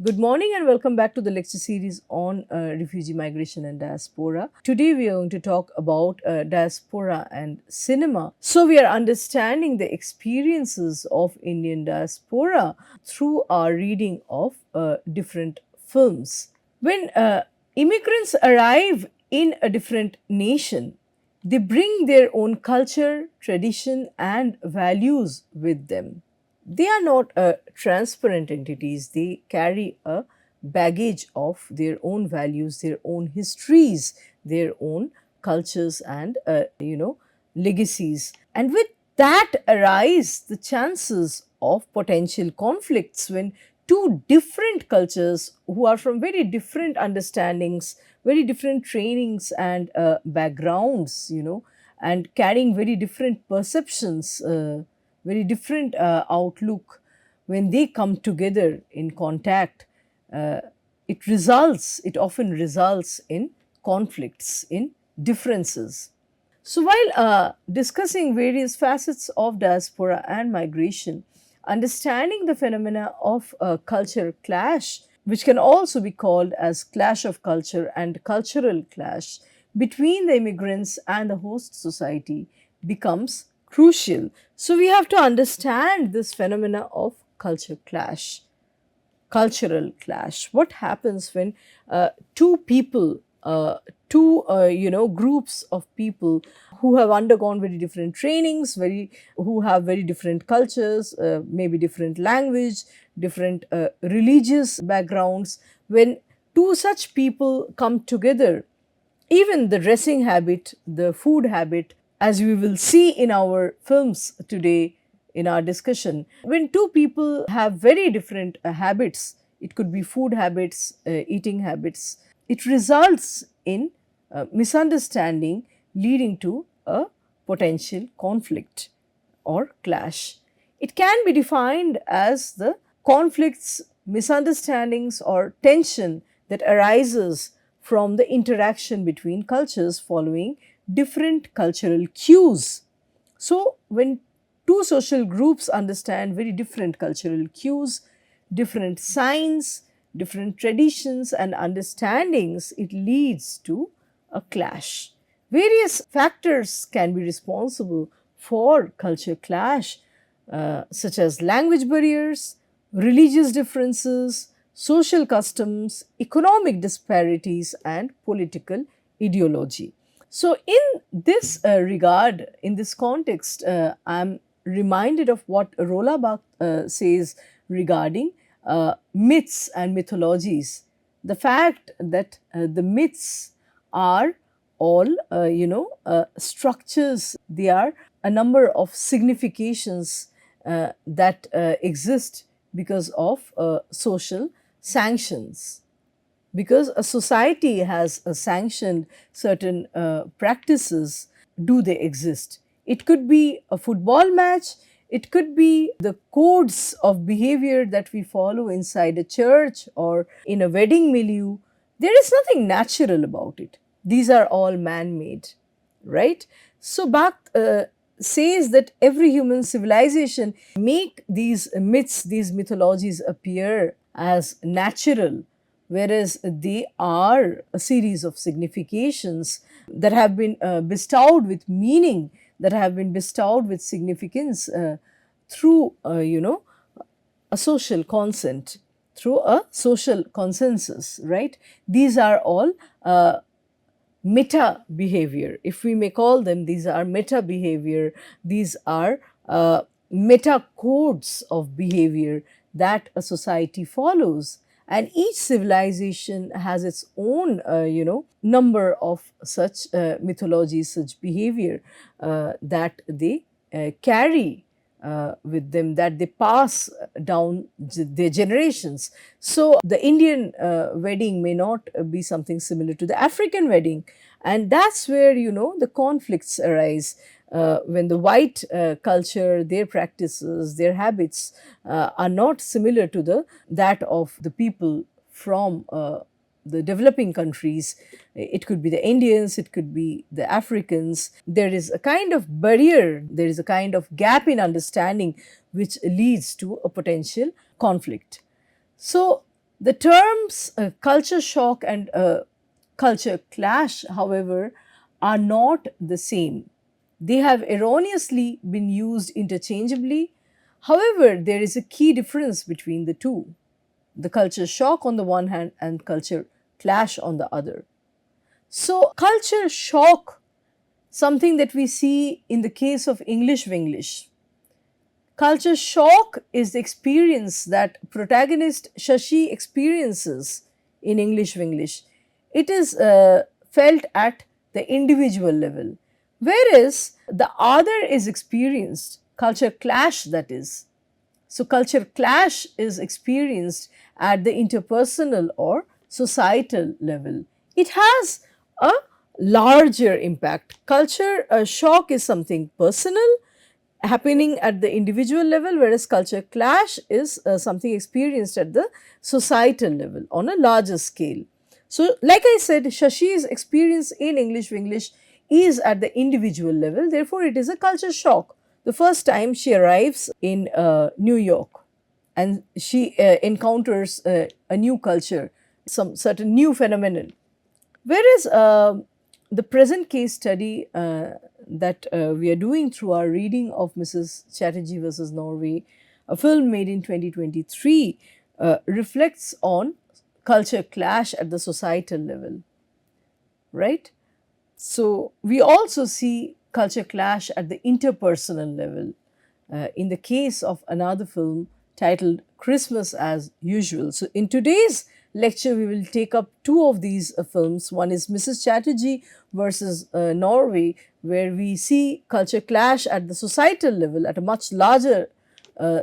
Good morning and welcome back to the lecture series on refugee migration and diaspora. Today we are going to talk about diaspora and cinema. So we are understanding the experiences of Indian diaspora through our reading of different films. When immigrants arrive in a different nation, they bring their own culture, tradition, and values with them. They are not transparent entities, they carry a baggage of their own values, their own histories, their own cultures, and legacies. And with that arise the chances of potential conflicts when two different cultures who are from very different understandings, very different trainings and backgrounds, and carrying very different perceptions, very different outlook, when they come together in contact, uh, it often results in conflicts, in differences. So, while discussing various facets of diaspora and migration, understanding the phenomena of culture clash, which can also be called as clash of culture and cultural clash between the immigrants and the host society, becomes crucial. So, we have to understand this phenomena of culture clash, cultural clash. What happens when two people, two groups of people who have undergone very different trainings, who have very different cultures, maybe different language, different religious backgrounds, when two such people come together, even the dressing habit, the food habit, as we will see in our films today in our discussion, when two people have very different habits, it could be food habits, eating habits, it results in misunderstanding leading to a potential conflict or clash. It can be defined as the conflicts, misunderstandings, or tension that arises from the interaction between cultures following different cultural cues. So, when two social groups understand very different cultural cues, different signs, different traditions, and understandings, it leads to a clash. Various factors can be responsible for culture clash, such as language barriers, religious differences, social customs, economic disparities, and political ideology. So, in this regard, in this context, I'm reminded of what Rola Bach says regarding myths and mythologies. The fact that the myths are all, structures, they are a number of significations that exist because of social sanctions, because a society has sanctioned certain practices, do they exist? It could be a football match, it could be the codes of behavior that we follow inside a church or in a wedding milieu. There is nothing natural about it. These are all man made, right? So Bach says that every human civilization make these myths, these mythologies appear as natural, whereas they are a series of significations that have been bestowed with meaning, that have been bestowed with significance through, a social consent, through a social consensus, right? These are all meta behavior, if we may call them. These are meta behavior, these are meta codes of behavior that a society follows, and each civilization has its own number of such mythologies, such behavior that they carry with them, that they pass down their generations. So, the Indian wedding may not be something similar to the African wedding, and that's where the conflicts arise. When the white culture, their practices, their habits are not similar to that of the people from the developing countries. It could be the Indians, it could be the Africans. There is a kind of barrier, there is a kind of gap in understanding which leads to a potential conflict. So, The terms culture shock and culture clash, however, are not the same. They have erroneously been used interchangeably. However, there is a key difference between the two: the culture shock on the one hand and culture clash on the other. So, culture shock, something that we see in the case of English Winglish. Culture shock is the experience that protagonist Shashi experiences in English Winglish. It is felt at the individual level, whereas the other is experienced, culture clash that is. So, culture clash is experienced at the interpersonal or societal level. It has a larger impact. Culture shock is something personal happening at the individual level, whereas culture clash is something experienced at the societal level on a larger scale. So, like I said, Shashi's experience in English Winglish is at the individual level, therefore, it is a culture shock. The first time she arrives in New York and she encounters a new culture, some certain new phenomenon. Whereas the present case study that we are doing through our reading of Mrs. Chatterjee versus Norway, a film made in 2023, reflects on culture clash at the societal level, right? So, we also see culture clash at the interpersonal level in the case of another film titled Christmas as Usual. So, in today's lecture, we will take up two of these films. One is Mrs. Chatterjee versus Norway, where we see culture clash at the societal level at a much larger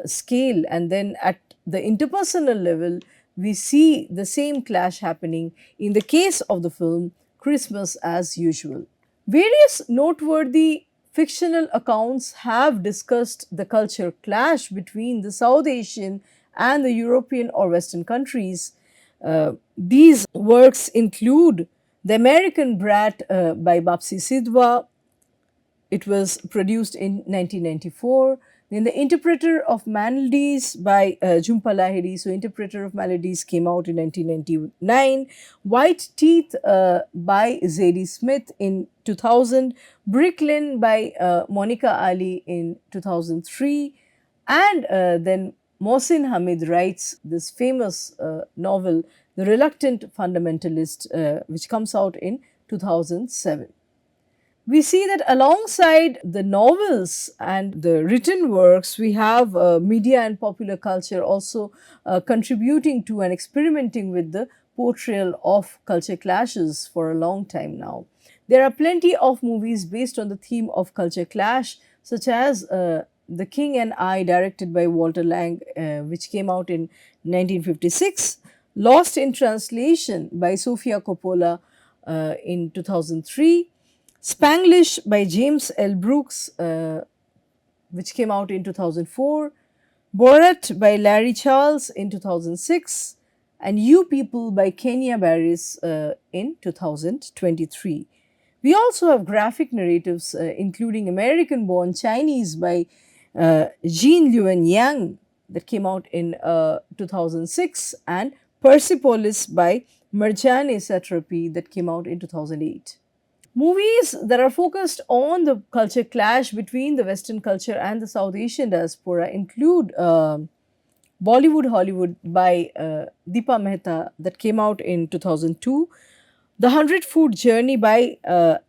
scale, and then at the interpersonal level, we see the same clash happening in the case of the film Christmas as Usual. Various noteworthy fictional accounts have discussed the culture clash between the South Asian and the European or Western countries. These works include The American Brat by Bapsi Sidhwa. It was produced in 1994. Then The Interpreter of Melodies by Jhumpa Lahiri. So, Interpreter of Melodies came out in 1999. White Teeth by Zadie Smith in 2000. Brooklyn by Monica Ali in 2003. And then Mohsin Hamid writes this famous novel, The Reluctant Fundamentalist, which comes out in 2007. We see that alongside the novels and the written works, we have media and popular culture also contributing to and experimenting with the portrayal of culture clashes for a long time now. There are plenty of movies based on the theme of culture clash, such as The King and I, directed by Walter Lang, which came out in 1956, Lost in Translation by Sofia Coppola in 2003, Spanglish by James L. Brooks, which came out in 2004, Borat by Larry Charles in 2006, and You People by Kenya Barris in 2023. We also have graphic narratives, including American Born Chinese by Jean Luen Yang, that came out in 2006, and Persepolis by Marjane Satrapi, that came out in 2008. Movies that are focused on the culture clash between the Western culture and the South Asian diaspora include Bollywood Hollywood by Deepa Mehta, that came out in 2002, The 100 Foot Journey by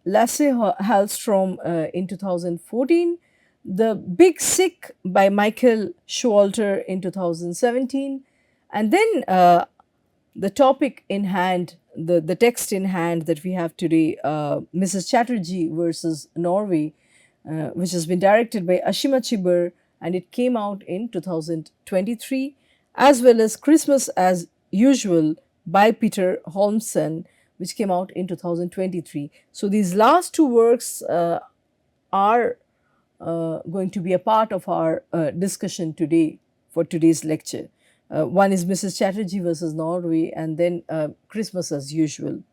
Lasse Hallström in 2014, The Big Sick by Michael Showalter in 2017, and then the topic in hand, the text in hand that we have today, Mrs. Chatterjee versus Norway, which has been directed by Ashima Chibar, and it came out in 2023, as well as Christmas as Usual by Peter Holmsen, which came out in 2023. So, these last two works are going to be a part of our discussion today for today's lecture. One is Mrs. Chatterjee versus Norway, and then Christmas as Usual.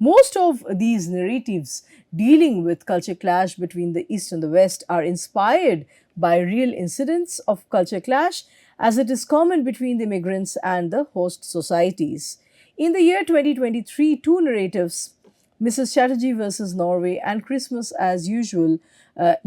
Most of these narratives dealing with culture clash between the East and the West are inspired by real incidents of culture clash as it is common between the immigrants and the host societies. In the year 2023, two narratives, Mrs. Chatterjee versus Norway and Christmas as Usual,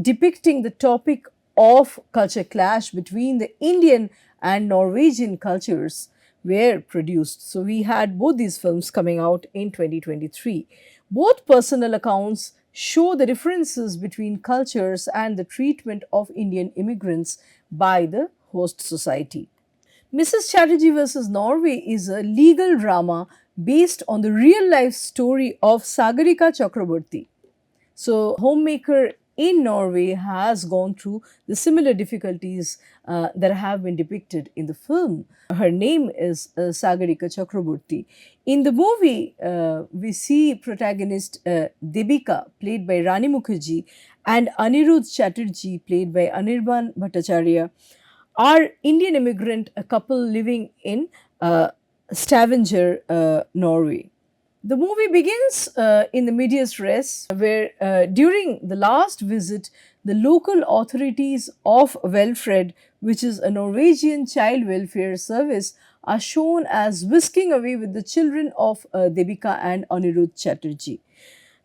depicting the topic of culture clash between the Indian and Norwegian cultures, were produced. So we had both these films coming out in 2023. Both personal accounts show the differences between cultures and the treatment of Indian immigrants by the host society. Mrs. Chatterjee versus Norway is a legal drama based on the real life story of Sagarika Chakraborty. So, homemaker in Norway has gone through the similar difficulties that have been depicted in the film. Her name is Sagarika Chakraborty. In the movie, we see protagonist Debika, played by Rani Mukherjee, and Anirudh Chatterjee, played by Anirban Bhattacharya, are Indian immigrant couple living in Stavanger, Norway. The movie begins in the medias res, where during the last visit, the local authorities of Welfred, which is a Norwegian child welfare service, are shown as whisking away with the children of Debika and Anirudh Chatterjee.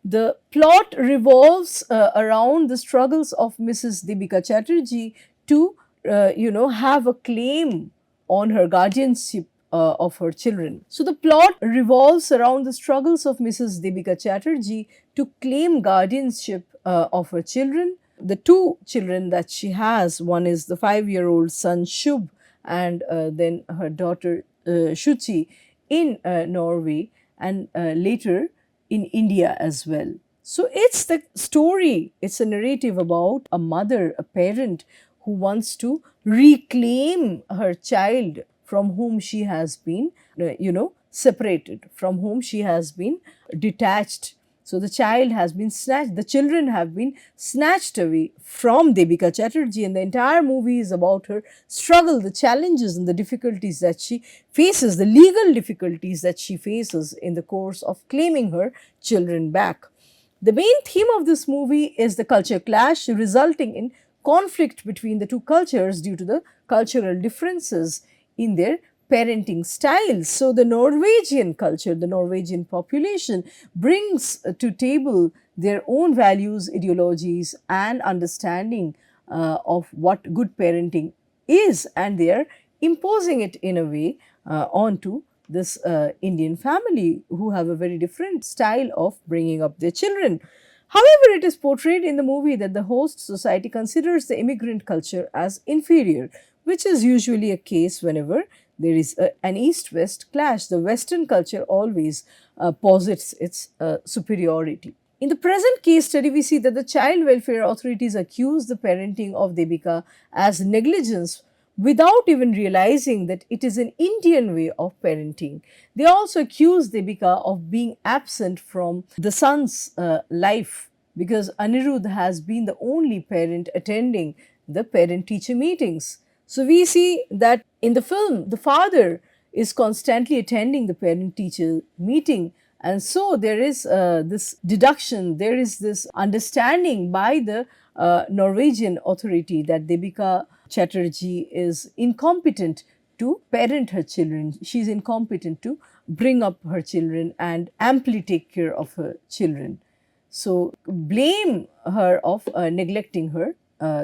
The plot revolves around the struggles of Mrs. Debika Chatterjee to, have a claim on her guardianship of her children. So the plot revolves around the struggles of Mrs. Debika Chatterjee to claim guardianship of her children. The two children that she has, one is the 5-year-old son Shubh, and then her daughter Shuchi in Norway, and later in India as well. So it's the story, it's a narrative about a mother, a parent who wants to reclaim her child from whom she has been, separated, from whom she has been detached. So the child has been snatched, the children have been snatched away from Debika Chatterjee, and the entire movie is about her struggle, the challenges and the difficulties that she faces, the legal difficulties that she faces in the course of claiming her children back. The main theme of this movie is the culture clash resulting in conflict between the two cultures due to the cultural differences in their parenting styles. So the Norwegian culture, the Norwegian population brings to table their own values, ideologies and understanding of what good parenting is, and they are imposing it in a way onto this Indian family who have a very different style of bringing up their children. However, it is portrayed in the movie that the host society considers the immigrant culture as inferior, which is usually a case whenever there is an East-West clash. The Western culture always posits its superiority. In the present case study, we see that the child welfare authorities accuse the parenting of Debika as negligence without even realizing that it is an Indian way of parenting. They also accuse Debika of being absent from the son's life because Anirudh has been the only parent attending the parent-teacher meetings. So we see that in the film, the father is constantly attending the parent-teacher meeting, and so there is this deduction, there is this understanding by the Norwegian authority that Debika Chatterjee is incompetent to parent her children. She is incompetent to bring up her children and amply take care of her children. So blame her of neglecting her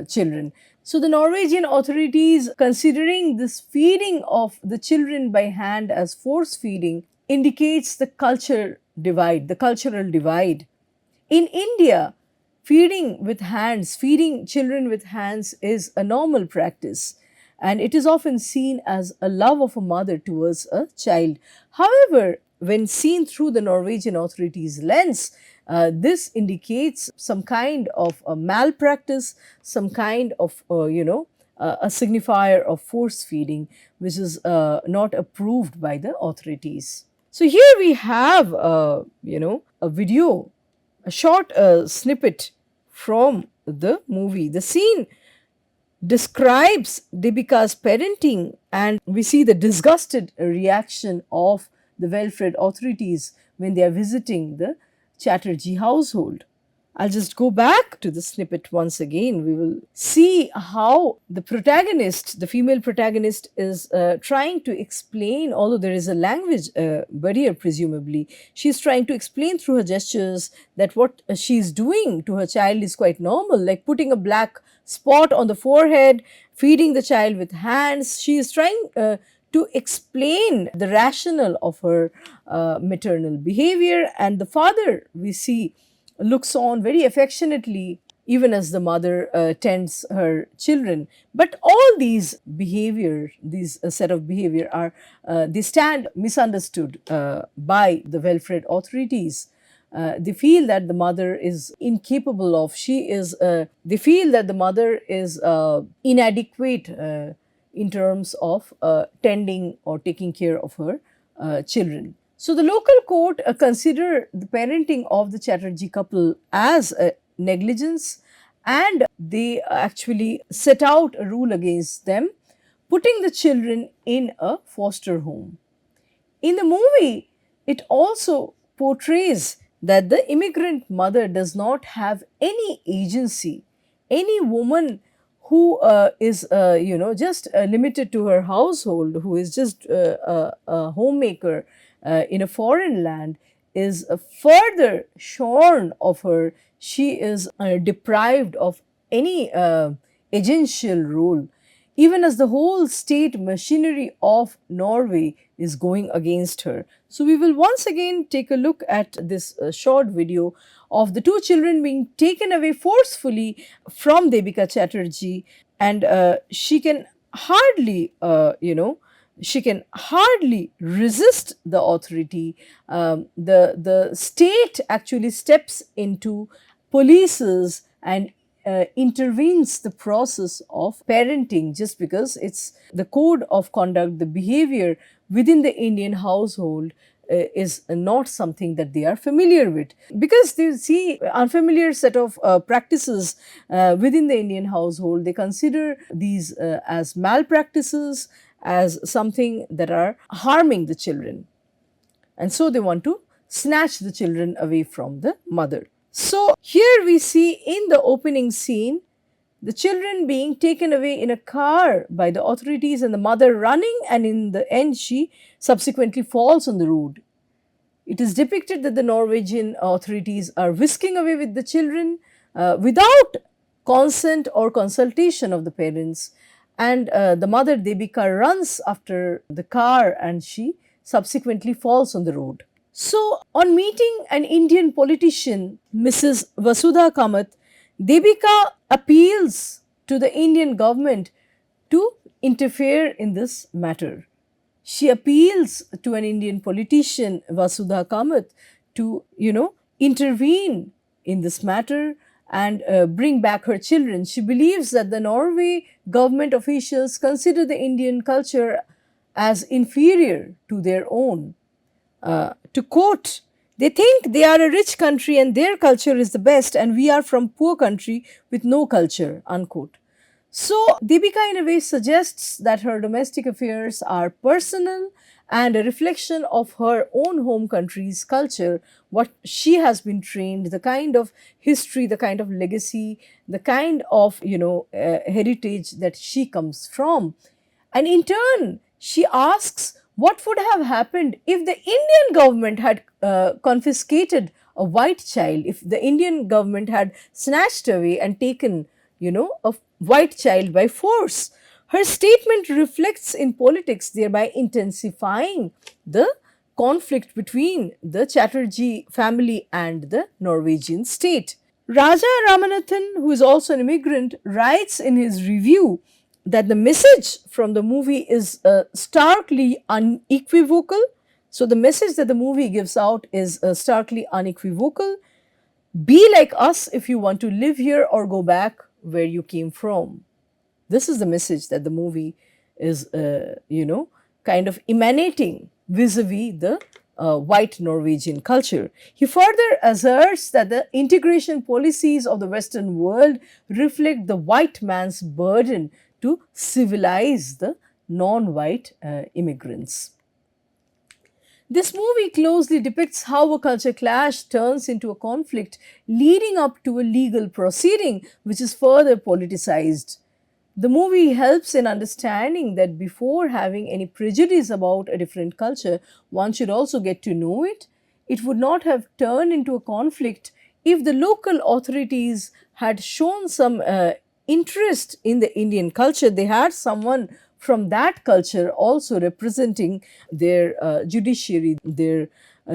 children. So the Norwegian authorities, considering this feeding of the children by hand as force feeding, indicates the culture divide, the cultural divide. In India, feeding with hands, feeding children with hands is a normal practice, and it is often seen as a love of a mother towards a child. However, when seen through the Norwegian authorities' lens, this indicates some kind of a malpractice, some kind of, a signifier of force feeding, which is not approved by the authorities. So here we have, a video, a short snippet from the movie. The scene describes Debika's parenting, and we see the disgusted reaction of the welfare authorities when they are visiting the Chatterjee household. I'll just go back to the snippet once again. We will see how the protagonist, the female protagonist, is trying to explain, although there is a language barrier, presumably, she's trying to explain through her gestures that what she's doing to her child is quite normal, like putting a black spot on the forehead, feeding the child with hands. She is trying to explain the rationale of her maternal behavior, and the father, we see, looks on very affectionately even as the mother tends her children. But all these behavior, these set of behavior are, they stand misunderstood by the welfare authorities. They feel that the mother is incapable of, they feel that the mother is inadequate in terms of tending or taking care of her children. So the local court considered the parenting of the Chatterjee couple as a negligence, and they actually set out a rule against them, putting the children in a foster home. In the movie, it also portrays that the immigrant mother does not have any agency. Any woman who is, just limited to her household, who is just a homemaker in a foreign land, is further shorn of her. She is deprived of any agential role, even as the whole state machinery of Norway is going against her. So, we will once again take a look at this short video of the two children being taken away forcefully from Devika Chatterjee, and she can hardly, she can hardly resist the authority. The state actually steps into, polices, and intervenes the process of parenting, just because it's the code of conduct, the behavior within the Indian household is not something that they are familiar with, because they see unfamiliar set of practices within the Indian household. They consider these as malpractices, as something that are harming the children, and so they want to snatch the children away from the mother. So here we see in the opening scene the children being taken away in a car by the authorities and the mother running, and in the end she subsequently falls on the road. It is depicted that the Norwegian authorities are whisking away with the children without consent or consultation of the parents, and the mother Devika runs after the car and she subsequently falls on the road. So, on meeting an Indian politician, Mrs. Vasudha Kamath, Devika appeals to the Indian government to interfere in this matter. She appeals to an Indian politician, Vasudha Kamath, to, intervene in this matter and bring back her children. She believes that the Norway government officials consider the Indian culture as inferior to their own. To quote, they think they are a rich country and their culture is the best, and we are from poor country with no culture, unquote. So, Deepika in a way suggests that her domestic affairs are personal and a reflection of her own home country's culture, what she has been trained, the kind of history, the kind of legacy, the kind of, heritage that she comes from. And in turn, she asks what would have happened if the Indian government had confiscated a white child, if the Indian government had snatched away and taken, a white child by force. Her statement reflects in politics, thereby intensifying the conflict between the Chatterjee family and the Norwegian state. Raja Ramanathan, who is also an immigrant, writes in his review that the message from the movie is starkly unequivocal. So, the message that the movie gives out is starkly unequivocal. Be like us if you want to live here or go back where you came from. This is the message that the movie is, kind of emanating vis-a-vis the white Norwegian culture. He further asserts that the integration policies of the Western world reflect the white man's burden to civilize the non-white immigrants. This movie closely depicts how a culture clash turns into a conflict, leading up to a legal proceeding, which is further politicized. The movie helps in understanding that before having any prejudice about a different culture, one should also get to know it. It would not have turned into a conflict if the local authorities had shown some interest in the Indian culture. They had someone from that culture also representing their judiciary, their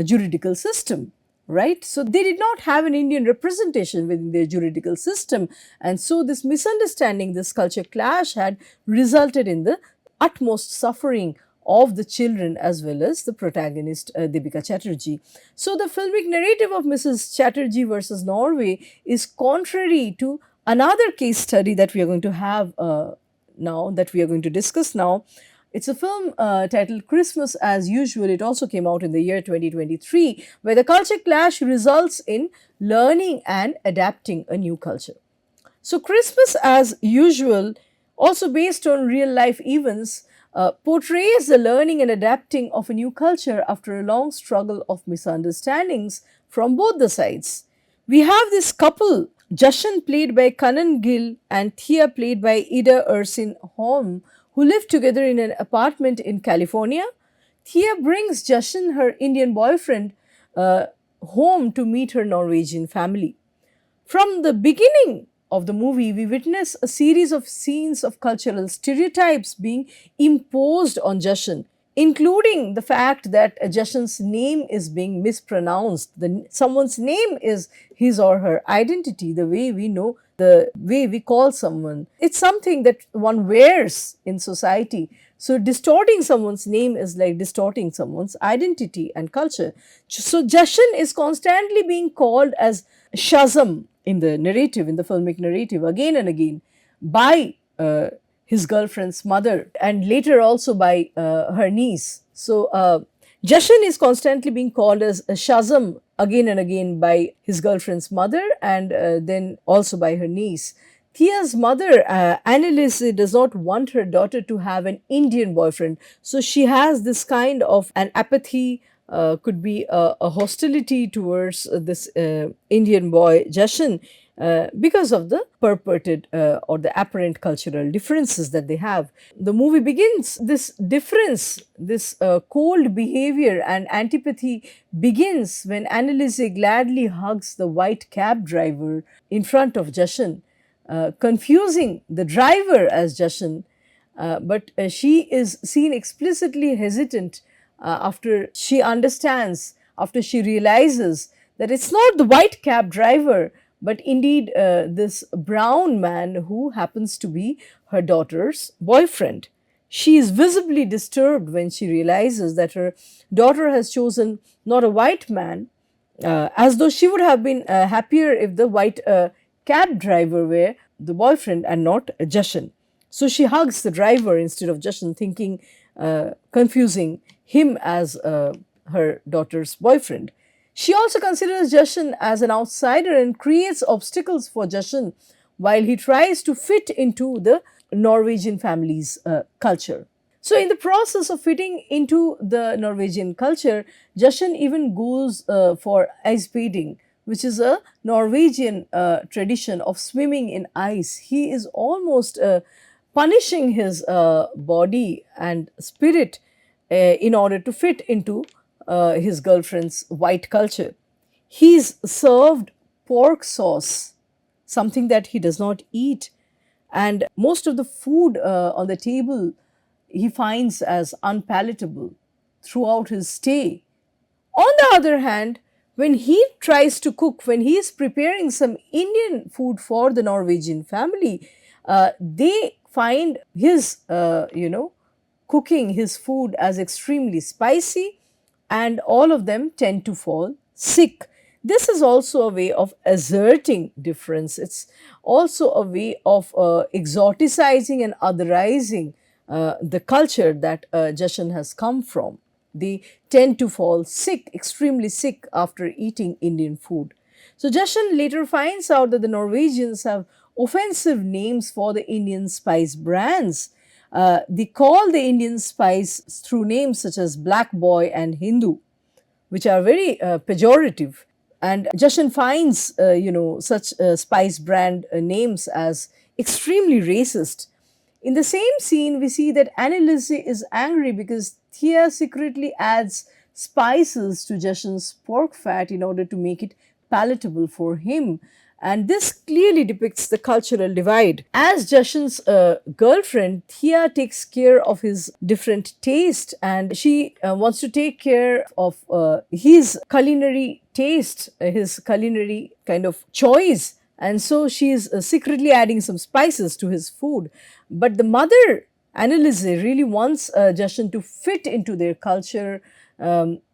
juridical system, right? So they did not have an Indian representation within their juridical system. And so this misunderstanding, this culture clash had resulted in the utmost suffering of the children as well as the protagonist, Deepika Chatterjee. So the filmic narrative of Mrs. Chatterjee versus Norway is contrary to another case study that we are going to have now, that we are going to discuss now. It's a film titled Christmas as Usual. It also came out in the year 2023, where the culture clash results in learning and adapting a new culture. So, Christmas as Usual, also based on real life events, portrays the learning and adapting of a new culture after a long struggle of misunderstandings from both the sides. We have this couple, Jashan played by Kanan Gill and Thea played by Ida Ersin Holm, who live together in an apartment in California. Thea brings Jashan, her Indian boyfriend, home to meet her Norwegian family. From the beginning of the movie, we witness a series of scenes of cultural stereotypes being imposed on Jashan, including the fact that Jashan's name is being mispronounced. Someone's name is his or her identity, the way we know, the way we call someone. It's something that one wears in society. So distorting someone's name is like distorting someone's identity and culture. So Jashan is constantly being called as Shazam in the narrative, in the filmic narrative, again and again by his girlfriend's mother and later also by her niece. So Jashan is constantly being called as Shazam again and again by his girlfriend's mother and then also by her niece. Thea's mother, Annalise, does not want her daughter to have an Indian boyfriend. So she has this kind of an apathy, could be a hostility towards this Indian boy, Jashan, because of the purported or the apparent cultural differences that they have. The movie begins, this difference, this cold behavior and antipathy begins when Annalise gladly hugs the white cab driver in front of Jashan, confusing the driver as Jashan, but she is seen explicitly hesitant after she understands, after she realizes that it's not the white cab driver, but indeed this brown man who happens to be her daughter's boyfriend. She is visibly disturbed when she realizes that her daughter has chosen not a white man, as though she would have been happier if the white cab driver were the boyfriend and not Jashan. So she hugs the driver instead of Jashan, thinking, confusing him as her daughter's boyfriend. She also considers Jashan as an outsider and creates obstacles for Jashan while he tries to fit into the Norwegian family's culture. So, in the process of fitting into the Norwegian culture, Jashan even goes for ice bathing, which is a Norwegian tradition of swimming in ice. He is almost punishing his body and spirit in order to fit into his girlfriend's white culture. He's served pork sauce, something that he does not eat, and most of the food on the table he finds as unpalatable throughout his stay. On the other hand, when he tries to cook, when he is preparing some Indian food for the Norwegian family, they find his, cooking his food as extremely spicy, and all of them tend to fall sick. This is also a way of asserting difference. It's also a way of exoticizing and otherizing the culture that Jashan has come from. They tend to fall sick, extremely sick after eating Indian food. So Jashan later finds out that the Norwegians have offensive names for the Indian spice brands. They call the Indian spice through names such as Black Boy and Hindu. which are very pejorative. And Jashan finds, such spice brand names as extremely racist. In the same scene, we see that Anneliese is angry because Thea secretly adds spices to Jashan's pork fat in order to make it palatable for him. And this clearly depicts the cultural divide. As Jashan's girlfriend, Thea takes care of his different taste, and she wants to take care of his culinary taste, his culinary kind of choice. And so she is secretly adding some spices to his food. But the mother, Anneliese, really wants Jashan to fit into their culture,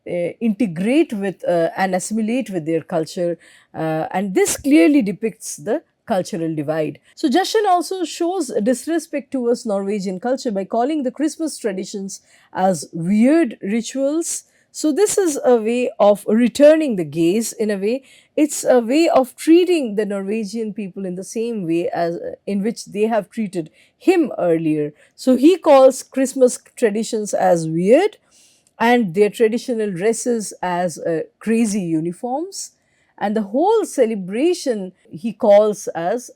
integrate with and assimilate with their culture, and this clearly depicts the cultural divide. So Jashan also shows disrespect towards Norwegian culture by calling the Christmas traditions as weird rituals. So this is a way of returning the gaze. In a way, it's a way of treating the Norwegian people in the same way as in which they have treated him earlier. So he calls Christmas traditions as weird and their traditional dresses as crazy uniforms, and the whole celebration he calls as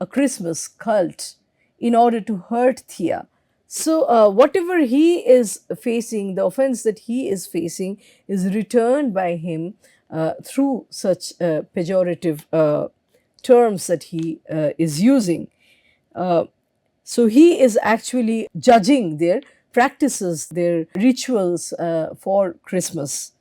a Christmas cult in order to hurt Thea. So, whatever he is facing, the offense that he is facing, is returned by him through such pejorative terms that he is using. Uh, so, he is actually judging their practices, their rituals for Christmas.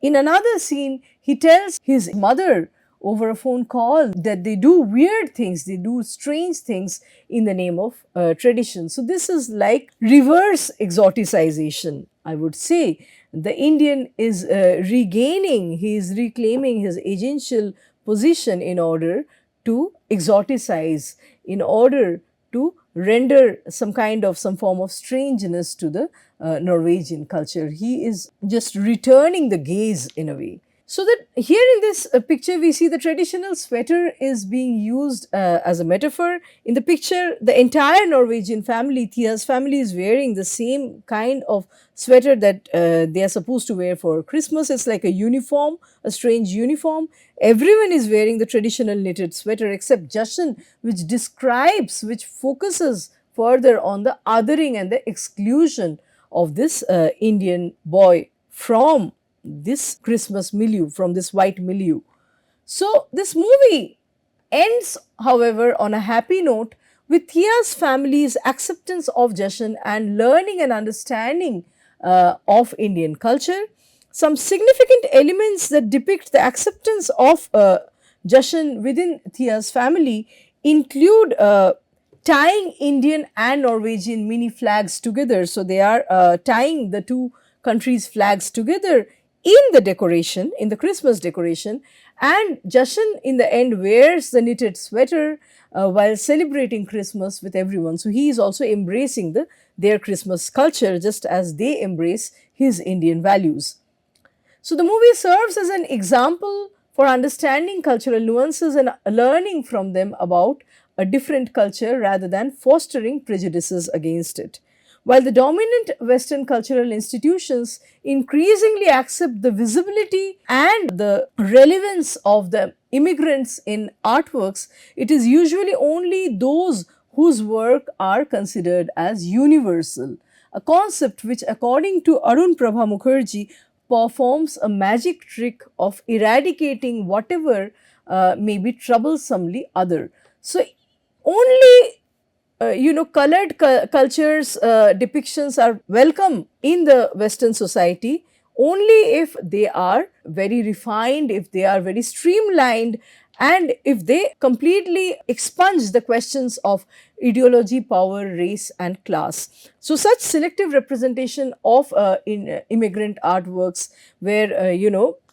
In another scene, he tells his mother over a phone call that they do weird things, they do strange things in the name of tradition. So, this is like reverse exoticization, I would say. The Indian is regaining, he is reclaiming his agential position in order to exoticize, in order to render some form of strangeness to the Norwegian culture. He is just returning the gaze in a way. So that here in this picture, we see the traditional sweater is being used as a metaphor. In the picture, the entire Norwegian family, Thea's family, is wearing the same kind of sweater that they are supposed to wear for Christmas. It's like a uniform, a strange uniform. Everyone is wearing the traditional knitted sweater except Jashan, which focuses further on the othering and the exclusion of this Indian boy from this Christmas milieu, from this white milieu. So, this movie ends, however, on a happy note with Thea's family's acceptance of Jashan and learning and understanding of Indian culture. Some significant elements that depict the acceptance of Jashan within Thea's family include tying Indian and Norwegian mini flags together. So, they are tying the two countries' flags together in the decoration, in the Christmas decoration, and Jashan in the end wears the knitted sweater while celebrating Christmas with everyone. So he is also embracing their Christmas culture just as they embrace his Indian values. So the movie serves as an example for understanding cultural nuances and learning from them about a different culture rather than fostering prejudices against it. While the dominant Western cultural institutions increasingly accept the visibility and the relevance of the immigrants in artworks, it is usually only those whose work are considered as universal, a concept which, according to Arun Prabha Mukherjee, performs a magic trick of eradicating whatever may be troublesomely other. So, only colored cultures depictions are welcome in the Western society only if they are very refined, if they are very streamlined, and if they completely expunge the questions of ideology, power, race, and class. So, such selective representation of immigrant artworks, where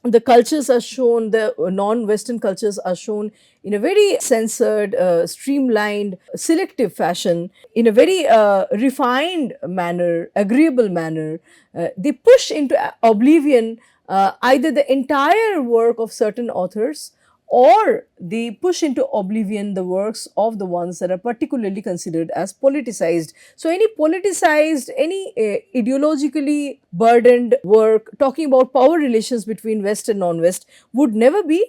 the cultures are shown, the non-Western cultures are shown in a very censored, streamlined, selective fashion, in a very refined manner, agreeable manner. They push into oblivion either the entire work of certain authors or they push into oblivion the works of the ones that are particularly considered as politicized. So, any politicized, any ideologically burdened work talking about power relations between West and non West would never be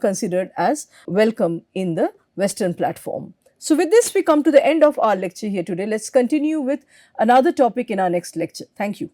considered as welcome in the Western platform. So, with this, we come to the end of our lecture here today. Let's continue with another topic in our next lecture. Thank you.